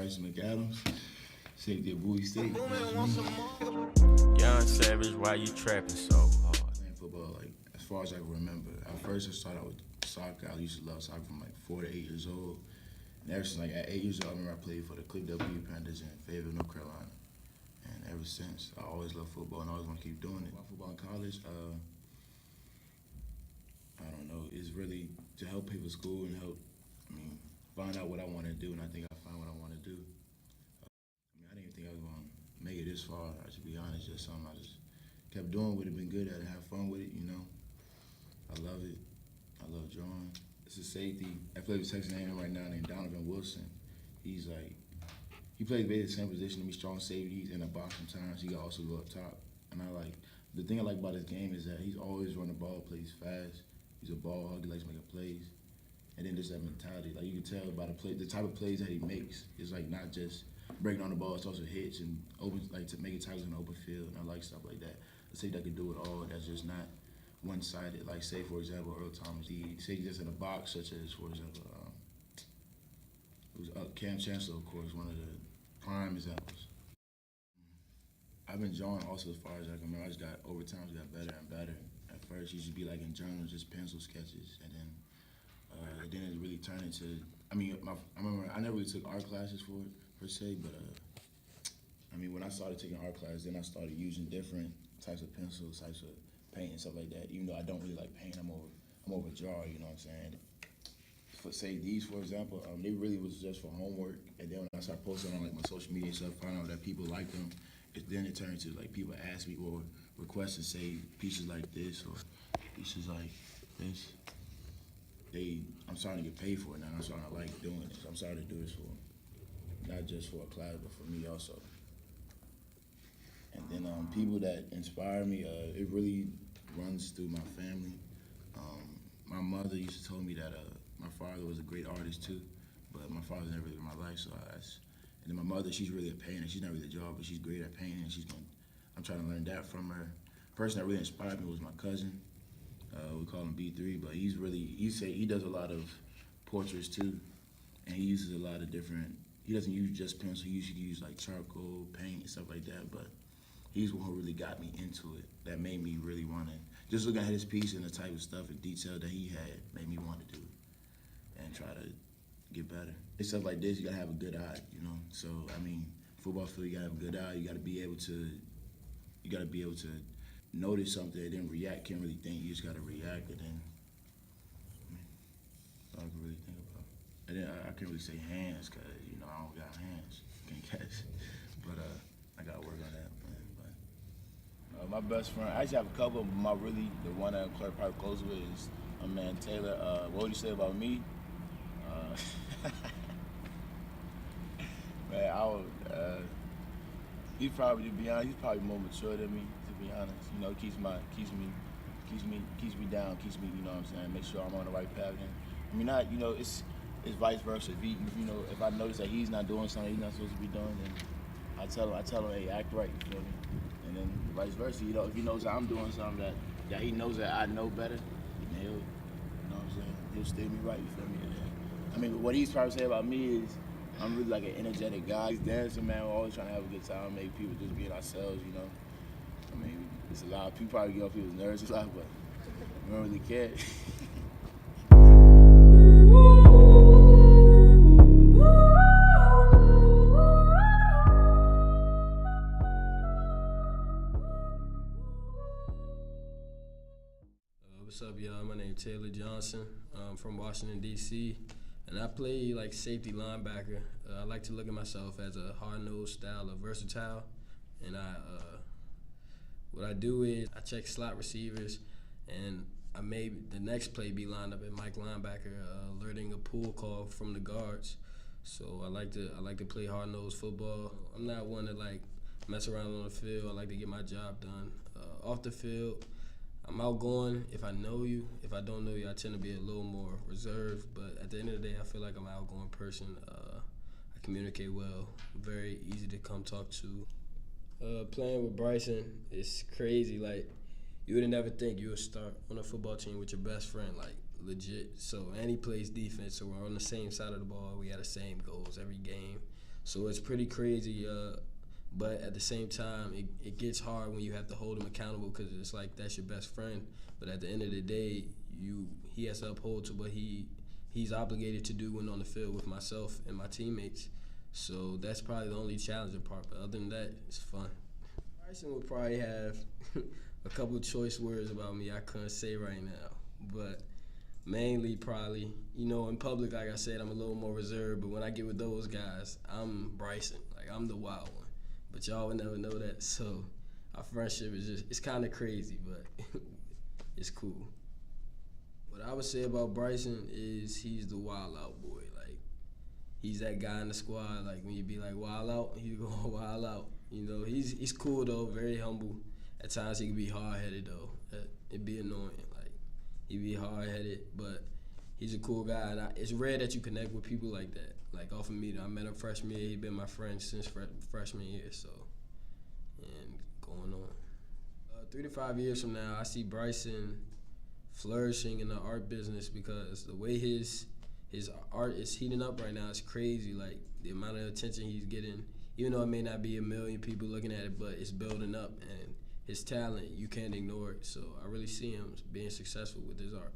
Bryson McAdams, safety at Bowie State. Young Savage, why you trapping so hard? Playing football, like, as far as I can remember. At first, I started out with soccer. I used to love soccer from like 4 to 8 years old. And ever since like at 8 years old, I remember I played for the Click W Panthers in Fayetteville, North Carolina. And ever since, I always loved football and I always want to keep doing it. My football in college, I don't know, it's really to help pay for school and help, find out what I want to do, and I think I found what I want to do. I didn't even think I was going to make it this far, to be honest. Just something I just kept doing with it, been good at it, have fun with it, you know. I love it. I love drawing. It's a safety. I play with Texas A&M right now named Donovan Wilson. He plays basically the same position to me, strong safety. He's in the box sometimes. He can also go up top. And the thing I like about his game is that he's always running the ball, plays fast. He's a ball hog, he likes making plays. And then just that mentality, like you can tell by the type of plays that he makes. It's like not just breaking on the ball, it's also hits and open, like to making tackles in the open field, and I like stuff like that. A safety that can do it all, that's just not one-sided. Like say, for example, Earl Thomas, he safety just in a box, such as, for example, Cam Chancellor, of course, one of the prime examples. I've been drawing also as far as I can remember. Over time, I got better and better. At first, it used to be like in journals, just pencil sketches, and then it really turned into, I remember I never really took art classes for it, per se, but when I started taking art classes, then I started using different types of pencils, types of paint and stuff like that. Even though I don't really like paint, I'm over a drawer, you know what I'm saying? For say these, for example, they really was just for homework, and then when I started posting on like my social media and stuff, finding out that people like them, then it turned into like people ask me or request to say pieces like this or pieces like this. I'm starting to get paid for it now. I'm starting to like doing this. I'm starting to do this for, not just for a class, but for me also. And then people that inspire me, it really runs through my family. My mother used to tell me that my father was a great artist too, but my father never lived in my life, and then my mother, she's really a painter. She's not really a job, but she's great at painting, and I'm trying to learn that from her. The person that really inspired me was my cousin. We call him B3, but he does a lot of portraits too, and he uses a lot of different, he doesn't use just pencil, he usually use like charcoal, paint, and stuff like that, but he's the one who really got me into it, that made me really want to, just looking at his piece and the type of stuff and detail that he had made me want to do it and try to get better. And stuff like this, you gotta have a good eye, you know? So, football field, you gotta have a good eye, you gotta be able to notice something and then react, can't really think, you just gotta react, and then, all I can really think about. And then I can't really say hands, cause, I don't got hands, can't catch. But I gotta work on that, man. But my best friend, I actually have a couple, but the one that I'm probably close with is my man Taylor. What would you say about me? Man, he's probably, to be honest, he's probably more mature than me, to be honest. Keeps me down, keeps me, you know what I'm saying, make sure I'm on the right path. And, it's vice versa. If I notice that he's not doing something he's not supposed to be doing, then I tell him, hey, act right, you feel me? And then vice versa, if he knows that I'm doing something that he knows that I know better, then he'll steer me right, you feel me? What he's probably saying about me is I'm really like an energetic guy. He's dancing, man. We're always trying to have a good time, make people just be ourselves, It's a lot of people probably get on people's nerves a lot, but we don't really care. What's up, y'all? My name's Taylor Johnson. I'm from Washington, D.C., and I play like safety linebacker. I like to look at myself as a hard-nosed style of versatile, and what I do is I check slot receivers, and I made the next play be lined up at Mike linebacker, alerting a pull call from the guards. So I like to play hard-nosed football. I'm not one to like mess around on the field. I like to get my job done. Off the field, I'm outgoing if I know you. If I don't know you, I tend to be a little more reserved. But at the end of the day, I feel like I'm an outgoing person. I communicate well, very easy to come talk to. Playing with Bryson is crazy. Like, you would never think you would start on a football team with your best friend, like legit. So, and he plays defense, so we're on the same side of the ball. We got the same goals every game. So it's pretty crazy. But at the same time, it gets hard when you have to hold him accountable because it's like that's your best friend. But at the end of the day, he has to uphold to what he's obligated to do when on the field with myself and my teammates. So that's probably the only challenging part. But other than that, it's fun. Bryson would probably have a couple of choice words about me I couldn't say right now. But mainly probably, in public, like I said, I'm a little more reserved. But when I get with those guys, I'm Bryson. Like, I'm the wild one. But y'all would never know that. So our friendship is it's kind of crazy, but it's cool. What I would say about Bryson is he's the wild out boy. Like, he's that guy in the squad. Like, when you be like wild out, he's going wild out. He's cool though, very humble. At times he can be hard-headed though. It'd be annoying. Like, he be hard-headed, but he's a cool guy. And it's rare that you connect with people like that. Like, off of me, I met him freshman year. He's been my friend since freshman year, so, and going on. 3 to 5 years from now, I see Bryson flourishing in the art business because the way his art is heating up right now is crazy. Like, the amount of attention he's getting, even though it may not be a million people looking at it, but it's building up, and his talent, you can't ignore it. So I really see him being successful with his art.